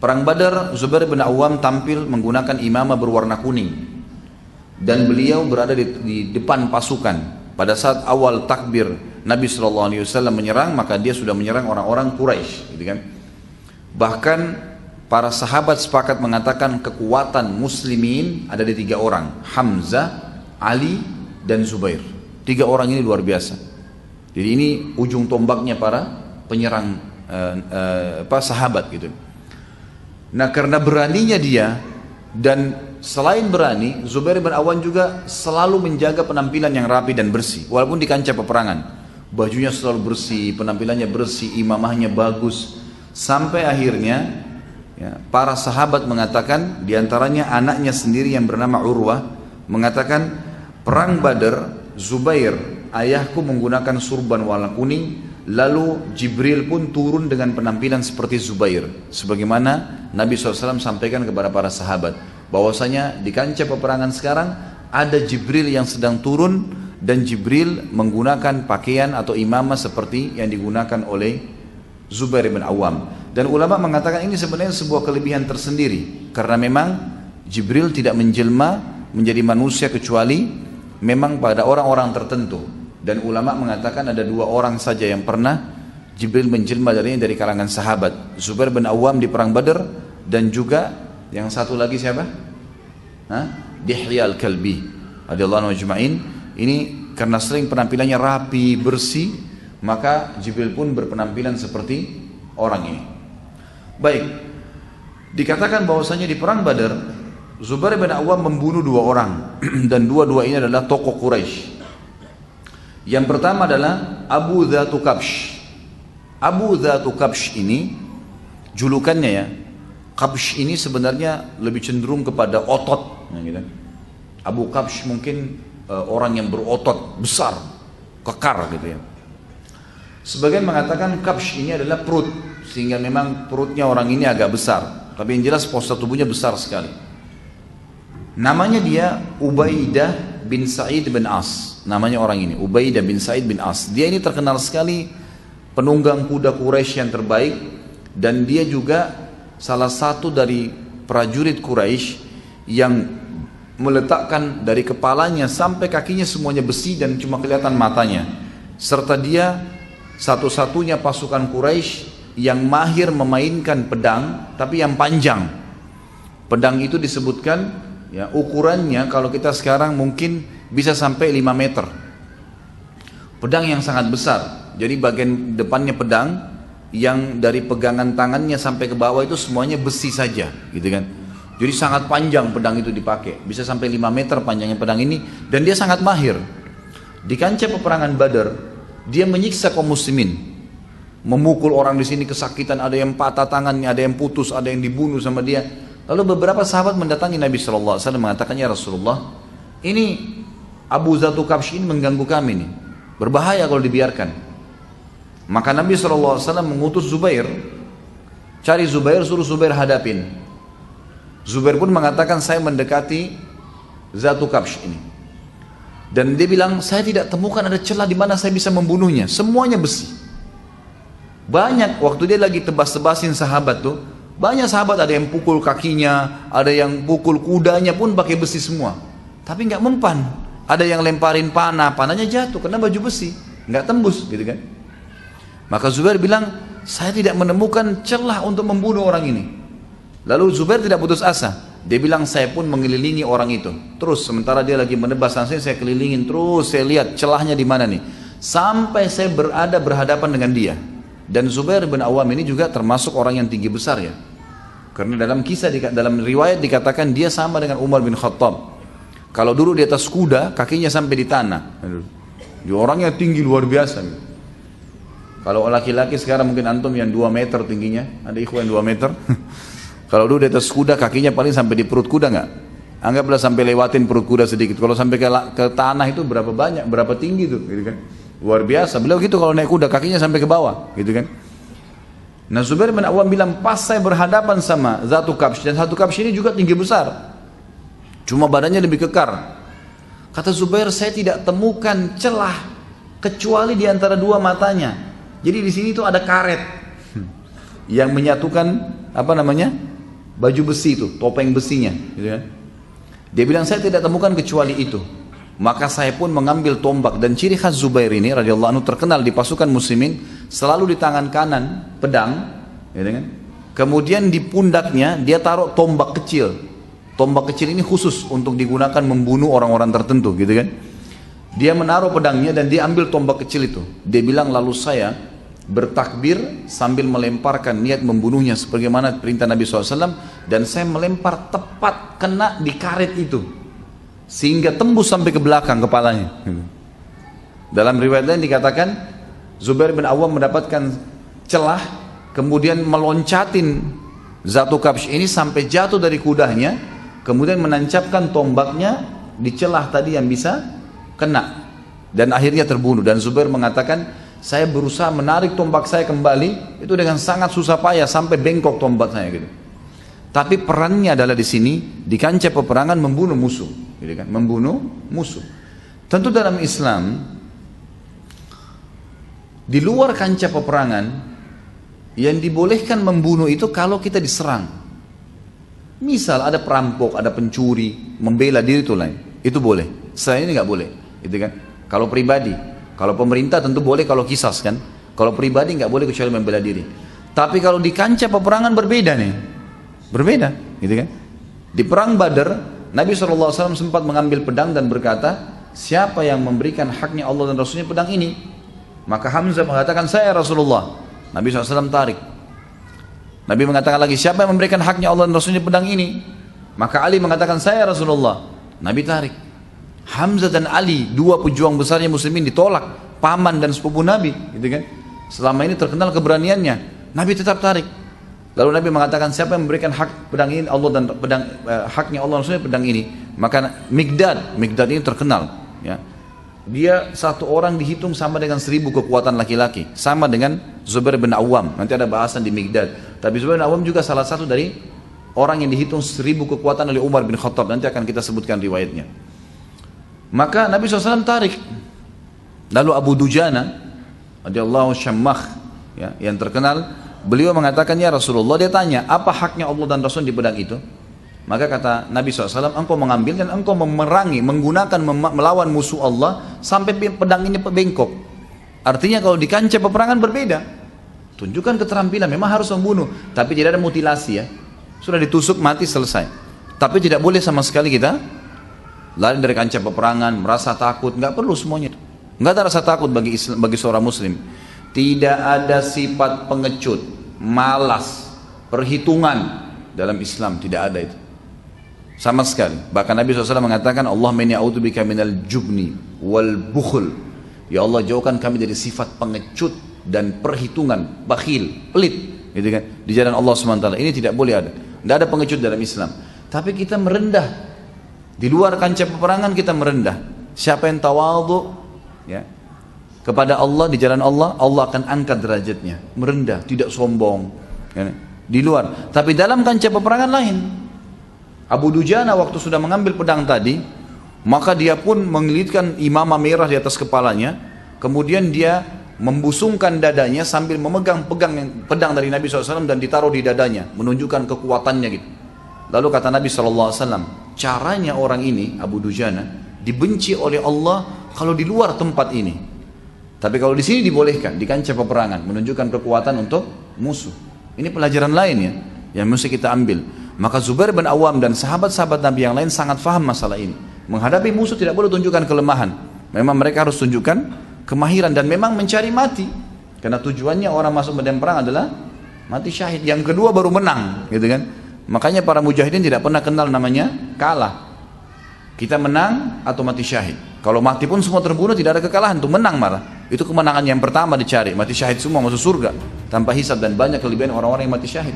Perang Badar, Zubair bin Awam tampil menggunakan imamah berwarna kuning. Dan beliau berada di depan pasukan. Pada saat awal takbir Nabi SAW menyerang, maka dia sudah menyerang orang-orang Quraisy, gitu kan. Bahkan para sahabat sepakat mengatakan kekuatan muslimin ada di 3 orang, Hamzah, Ali, dan Zubair. 3 orang ini luar biasa. Jadi ini ujung tombaknya para penyerang sahabat gitu. Nah, karena beraninya dia, dan selain berani, Zubair bin Awam juga selalu menjaga penampilan yang rapi dan bersih walaupun di kancah peperangan. Bajunya selalu bersih, penampilannya bersih, imamahnya bagus. Sampai akhirnya ya, para sahabat mengatakan, diantaranya anaknya sendiri yang bernama Urwah, mengatakan, perang Badar, Zubair ayahku menggunakan surban warna kuning, lalu Jibril pun turun dengan penampilan seperti Zubair, sebagaimana Nabi SAW sampaikan kepada para sahabat bahwasanya di kancah peperangan sekarang ada Jibril yang sedang turun, dan Jibril menggunakan pakaian atau imamah seperti yang digunakan oleh Zubair bin Awam. Dan ulama mengatakan ini sebenarnya sebuah kelebihan tersendiri, karena memang Jibril tidak menjelma menjadi manusia kecuali memang pada orang-orang tertentu. Dan ulama mengatakan ada 2 orang saja yang pernah Jibril menjelma dari kalangan sahabat, Zubair bin Awam di perang Badar, dan juga yang satu lagi siapa? Dihya al-Kalbi radhiyallahu anhu ajma'in. Ini karena sering penampilannya rapi, bersih, maka Jibril pun berpenampilan seperti orang ini. Baik, dikatakan bahwasanya di perang Badar Zubair bin Awam membunuh 2 orang dan 2 ini adalah tokoh Quraisy. Yang pertama adalah Abu Dhatu Kabsh. Abu Dhatu Kabsh ini julukannya ya. Kabsh ini sebenarnya lebih cenderung kepada otot, gitu. Abu Kabsh mungkin orang yang berotot besar, kekar gitu ya. Sebagian mengatakan Kabsh ini adalah perut, sehingga memang perutnya orang ini agak besar. Tapi yang jelas postur tubuhnya besar sekali. Namanya dia Ubaidah bin Sa'id bin As. Namanya orang ini Ubaidah bin Sa'id bin As. Dia ini terkenal sekali penunggang kuda Quraisy yang terbaik, dan dia juga salah satu dari prajurit Quraisy yang meletakkan dari kepalanya sampai kakinya semuanya besi dan cuma kelihatan matanya. Serta dia satu-satunya pasukan Quraisy yang mahir memainkan pedang tapi yang panjang. Pedang itu disebutkan ya, ukurannya kalau kita sekarang mungkin bisa sampai 5 meter. Pedang yang sangat besar. Jadi bagian depannya pedang, yang dari pegangan tangannya sampai ke bawah itu semuanya besi saja, gitu kan. Jadi sangat panjang pedang itu dipakai, bisa sampai 5 meter panjangnya pedang ini, dan dia sangat mahir. Di kancah peperangan Badar, dia menyiksa kaum muslimin, memukul orang di sini kesakitan, ada yang patah tangannya, ada yang putus, ada yang dibunuh sama dia. Lalu beberapa sahabat mendatangi Nabi SAW mengatakan, ya Rasulullah, ini Abu Dhatu Kabsh ini mengganggu kami nih, berbahaya kalau dibiarkan. Maka Nabi SAW mengutus Zubair, cari Zubair, suruh Zubair hadapin. Zubair pun mengatakan, saya mendekati Dhatu Kabsh ini, dan dia bilang, saya tidak temukan ada celah di mana saya bisa membunuhnya, semuanya besi. Banyak waktu dia lagi tebas-tebasin sahabat tuh, banyak sahabat ada yang pukul kakinya, ada yang pukul kudanya pun pakai besi semua, tapi nggak mempan. Ada yang lemparin panahnya jatuh karena baju besi, nggak tembus, gitu kan. Maka Zubair bilang, saya tidak menemukan celah untuk membunuh orang ini. Lalu Zubair tidak putus asa. Dia bilang, saya pun mengelilingi orang itu. Terus sementara dia lagi menebas langsung, saya kelilingin terus, saya lihat celahnya di mana nih. Sampai saya berhadapan dengan dia. Dan Zubair bin Awam ini juga termasuk orang yang tinggi besar ya. Karena dalam kisah, dalam riwayat dikatakan dia sama dengan Umar bin Khattab. Kalau duduk di atas kuda, kakinya sampai di tanah. Dia orangnya tinggi luar biasa. Kalau laki-laki sekarang mungkin antum yang 2 meter tingginya, ada ikhwan 2 meter. Kalau duduk di atas kuda, kakinya paling sampai di perut kuda nggak? Anggaplah sampai lewatin perut kuda sedikit. Kalau sampai ke tanah itu berapa banyak, berapa tinggi tuh, gitu kan? Luar biasa. Beliau gitu kalau naik kuda, kakinya sampai ke bawah, gitu kan? Nah, Zubair bin Awam bilang, pas saya berhadapan sama Dhatu Kabsh, dan Dhatu Kabsh ini juga tinggi besar, cuma badannya lebih kekar. Kata Zubair, saya tidak temukan celah kecuali di antara 2 matanya. Jadi di sini tuh ada karet yang menyatukan baju besi itu, topeng besinya, gitu kan. Dia bilang saya tidak temukan kecuali itu. Maka saya pun mengambil tombak, dan ciri khas Zubair ini radhiyallahu anhu terkenal di pasukan muslimin selalu di tangan kanan pedang, gitu kan. Kemudian di pundaknya dia taruh tombak kecil. Tombak kecil ini khusus untuk digunakan membunuh orang-orang tertentu, gitu kan. Dia menaruh pedangnya dan dia ambil tombak kecil itu. Dia bilang lalu saya bertakbir sambil melemparkan niat membunuhnya sebagaimana perintah Nabi SAW, dan saya melempar tepat kena di karet itu sehingga tembus sampai ke belakang kepalanya. Dalam riwayat lain dikatakan Zubair bin Awam mendapatkan celah, kemudian meloncatin Zatu Kabsh ini sampai jatuh dari kudanya, kemudian menancapkan tombaknya di celah tadi yang bisa kena, dan akhirnya terbunuh. Dan Zubair mengatakan saya berusaha menarik tombak saya kembali itu dengan sangat susah payah sampai bengkok tombak saya gitu. Tapi perannya adalah di sini di kancah peperangan membunuh musuh, gitu kan? Membunuh musuh. Tentu dalam Islam di luar kancah peperangan yang dibolehkan membunuh itu kalau kita diserang. Misal ada perampok, ada pencuri, membela diri itu lain, itu boleh. Selain ini nggak boleh, gitu kan? Kalau pribadi, kalau pemerintah tentu boleh kalau kisas kan. Kalau pribadi nggak boleh kecuali membela diri. Tapi kalau di kancah peperangan berbeda nih, berbeda, gitu kan? Di perang Badar, Nabi SAW sempat mengambil pedang dan berkata, siapa yang memberikan haknya Allah dan Rasulnya pedang ini? Maka Hamzah mengatakan saya Rasulullah. Nabi SAW tarik. Nabi mengatakan lagi, siapa yang memberikan haknya Allah dan Rasulnya pedang ini? Maka Ali mengatakan saya Rasulullah. Nabi tarik. Hamzah dan Ali, dua pejuang besarnya muslimin ditolak, paman dan sepupu Nabi, gitu kan. Selama ini terkenal keberaniannya, Nabi tetap tarik. Lalu Nabi mengatakan siapa yang memberikan hak pedang ini Allah dan pedang haknya Allah Rasulnya pedang ini? Maka Mikdad ini terkenal, ya. Dia satu orang dihitung sama dengan 1000 kekuatan laki-laki, sama dengan Zubair bin Awam. Nanti ada bahasan di Mikdad. Tapi Zubair bin Awam juga salah satu dari orang yang dihitung 1000 kekuatan oleh Umar bin Khattab. Nanti akan kita sebutkan riwayatnya. Maka Nabi SAW tarik. Lalu Abu Dujana radhiyallahu Syammah, ya, yang terkenal, beliau mengatakan ya Rasulullah, dia tanya apa haknya Allah dan Rasul di pedang itu. Maka kata Nabi SAW, engkau mengambil dan engkau memerangi, menggunakan melawan musuh Allah sampai pedang ini bengkok. Artinya kalau di kancah peperangan berbeda. Tunjukkan keterampilan, memang harus membunuh, tapi tidak ada mutilasi, ya. Sudah ditusuk mati selesai. Tapi tidak boleh sama sekali kita lari dari kancah peperangan, merasa takut, nggak perlu semuanya. Nggak ada rasa takut bagi seorang muslim. Tidak ada sifat pengecut, malas, perhitungan dalam Islam, tidak ada itu. Sama sekali. Bahkan Nabi SAW mengatakan, Allahumma inni a'udzubika minal jubni wal bukhl. Ya Allah, jauhkan kami dari sifat pengecut dan perhitungan, bakhil, pelit, gitu kan? Di jalan Allah SWT. Ini tidak boleh ada. Tidak ada pengecut dalam Islam. Tapi kita merendah. Di luar kancah peperangan kita merendah. Siapa yang tawadhu, ya, kepada Allah di jalan Allah, Allah akan angkat derajatnya. Merendah, tidak sombong, ya. Di luar. Tapi dalam kancah peperangan lain. Abu Dujana waktu sudah mengambil pedang tadi, maka dia pun mengelitkan imamah merah di atas kepalanya. Kemudian dia membusungkan dadanya sambil memegang pedang dari Nabi SAW dan ditaruh di dadanya, menunjukkan kekuatannya gitu. Lalu kata Nabi SAW, caranya orang ini, Abu Dujana, dibenci oleh Allah kalau di luar tempat ini. Tapi kalau di sini dibolehkan, di kancah peperangan, menunjukkan kekuatan untuk musuh. Ini pelajaran lain, ya, yang mesti kita ambil. Maka Zubair bin Awam dan sahabat-sahabat Nabi yang lain sangat faham masalah ini. Menghadapi musuh tidak boleh tunjukkan kelemahan. Memang mereka harus tunjukkan kemahiran dan memang mencari mati. Karena tujuannya orang masuk medan perang adalah mati syahid. Yang kedua baru menang, gitu kan? Makanya para mujahidin tidak pernah kenal namanya kalah. Kita menang atau mati syahid. Kalau mati pun semua terbunuh, tidak ada kekalahan, itu menang malah. Itu kemenangan yang pertama dicari, mati syahid semua masuk surga tanpa hisab, dan banyak kelebihan orang-orang yang mati syahid.